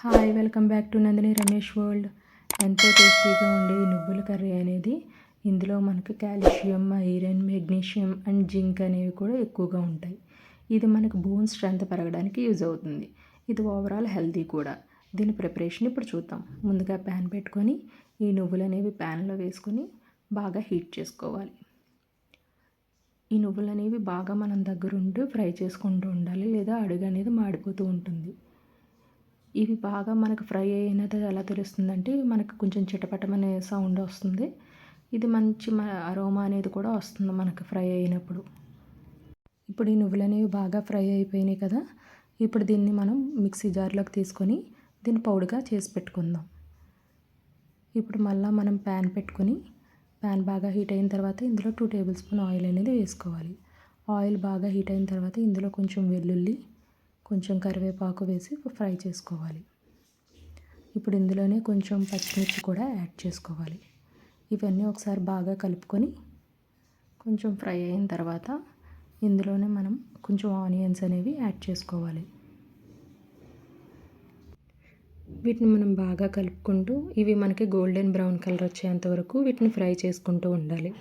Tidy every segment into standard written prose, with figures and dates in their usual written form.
Hi welcome back to Nandini Ramesh world. ఎంతో టేస్టీగా ఉండే ఈ నువ్వుల కర్రీ అనేది ఇందులో మనకు calcium, iron, magnesium and zinc అనేవి కూడా ఎక్కువగా ఉంటాయి. ఇది మనకు బోన్ స్ట్రెంత్ పెరగడానికి యూజ్ అవుతుంది. ఇది ఓవరాల్ హెల్తీ కూడా. దీని ప్రిపరేషన్ ఇప్పుడు చూద్దాం. ముందుగా ప్యాన్ పెట్టుకొని ఈ నువ్వులు అనేవి ప్యాన్లో వేసుకొని బాగా హీట్ చేసుకోవాలి. ఈ నువ్వులు అనేవి బాగా మనం దగ్గరుండి ఫ్రై చేసుకుంటూ ఉండాలి, లేదా అడుగు అనేది మాడిపోతూ ఉంటుంది. ఇవి బాగా మనకు ఫ్రై అయినది ఎలా తెలుస్తుందంటే మనకు కొంచెం చిటపటమనే సౌండ్ వస్తుంది. ఇది మంచి అరోమా అనేది కూడా వస్తుంది మనకు ఫ్రై అయినప్పుడు. ఇప్పుడు ఈ నువ్వులు అనేవి బాగా ఫ్రై అయిపోయినాయి కదా. ఇప్పుడు దీన్ని మనం మిక్సీ జార్లోకి తీసుకొని దీన్ని పౌడర్గా చేసి పెట్టుకుందాం. ఇప్పుడు మళ్ళీ మనం ప్యాన్ పెట్టుకొని ప్యాన్ బాగా హీట్ అయిన తర్వాత ఇందులో 2 టేబుల్ స్పూన్ ఆయిల్ అనేది వేసుకోవాలి. ఆయిల్ బాగా హీట్ అయిన తర్వాత ఇందులో కొంచెం వెల్లుల్లి, కొంచెం కరివేపాకు వేసి ఫ్రై చేసుకోవాలి. ఇప్పుడు ఇందులోనే కొంచెం పచ్చిమిర్చి కూడా యాడ్ చేసుకోవాలి. ఇవన్నీ ఒకసారి బాగా కలుపుకొని కొంచెం ఫ్రై అయిన తర్వాత ఇందులోనే మనం కొంచెం ఆనియన్స్ అనేవి యాడ్ చేసుకోవాలి. వీటిని మనం బాగా కలుపుకుంటూ ఇవి మనకి గోల్డెన్ బ్రౌన్ కలర్ వచ్చేంత వరకు వీటిని ఫ్రై చేసుకుంటూ ఉండాలి.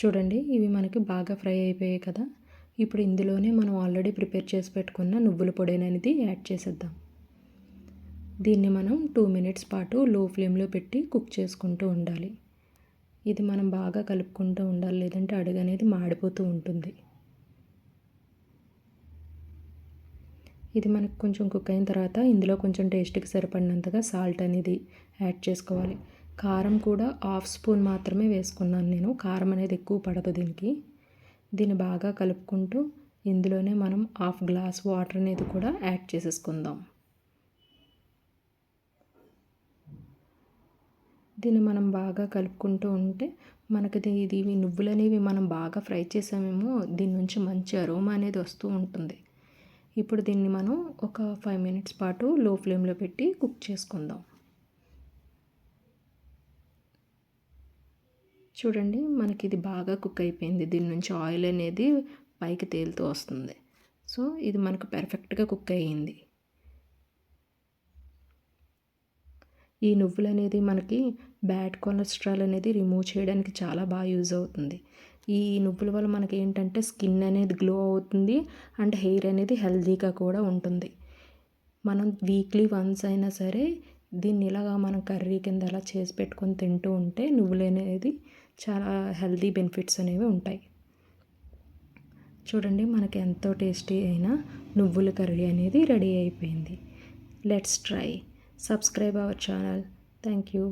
చూడండి, ఇవి మనకి బాగా ఫ్రై అయిపోయాయి కదా. ఇప్పుడు ఇందులోనే మనం ఆల్రెడీ ప్రిపేర్ చేసి పెట్టుకున్న నువ్వుల పొడి అనేది యాడ్ చేసేద్దాం. దీన్ని మనం 2 మినిట్స్ పాటు లో ఫ్లేమ్లో పెట్టి కుక్ చేసుకుంటూ ఉండాలి. ఇది మనం బాగా కలుపుకుంటూ ఉండాలి, లేదంటే అడుగు అనేది మాడిపోతూ ఉంటుంది. ఇది మనకు కొంచెం కుక్ అయిన తర్వాత ఇందులో కొంచెం టేస్ట్కి సరిపడినంతగా సాల్ట్ అనేది యాడ్ చేసుకోవాలి. కారం కూడా 1/2 స్పూన్ మాత్రమే వేసుకున్నాను నేను. కారం అనేది ఎక్కువ పడదు దీనికి. దీన్ని బాగా కలుపుకుంటూ ఇందులోనే మనం 1/2 గ్లాస్ వాటర్ అనేది కూడా యాడ్ చేసేసుకుందాం. దీన్ని మనం బాగా కలుపుకుంటూ ఉంటే మనకి ఇది నువ్వులు అనేవి మనం బాగా ఫ్రై చేసామేమో, దీని నుంచి మంచి అరోమా అనేది వస్తూ ఉంటుంది. ఇప్పుడు దీన్ని మనం ఒక 5 మినిట్స్ పాటు లో ఫ్లేమ్లో పెట్టి కుక్ చేసుకుందాం. చూడండి, మనకి ఇది బాగా కుక్ అయిపోయింది. దీని నుంచి ఆయిల్ అనేది పైకి తేలుతూ వస్తుంది. సో ఇది మనకు పర్ఫెక్ట్గా కుక్ అయ్యింది. ఈ నువ్వులు అనేది మనకి బ్యాడ్ కొలెస్ట్రాల్ అనేది రిమూవ్ చేయడానికి చాలా బాగా యూజ్ అవుతుంది. ఈ నువ్వుల వల్ల మనకి ఏంటంటే స్కిన్ అనేది గ్లో అవుతుంది అండ్ హెయిర్ అనేది హెల్తీగా కూడా ఉంటుంది. మనం వీక్లీ వన్స్ అయినా సరే దీన్ని ఇలాగా మనం కర్రీ కింద అలా చేసి పెట్టుకొని తింటూ ఉంటే నువ్వులు అనేది చాలా హెల్తీ బెనిఫిట్స్ అనేవి ఉంటాయి. చూడండి, మనకి ఎంతో టేస్టీ అయిన నువ్వుల కర్రీ అనేది రెడీ అయిపోయింది. Let's try. Subscribe our channel. Thank you.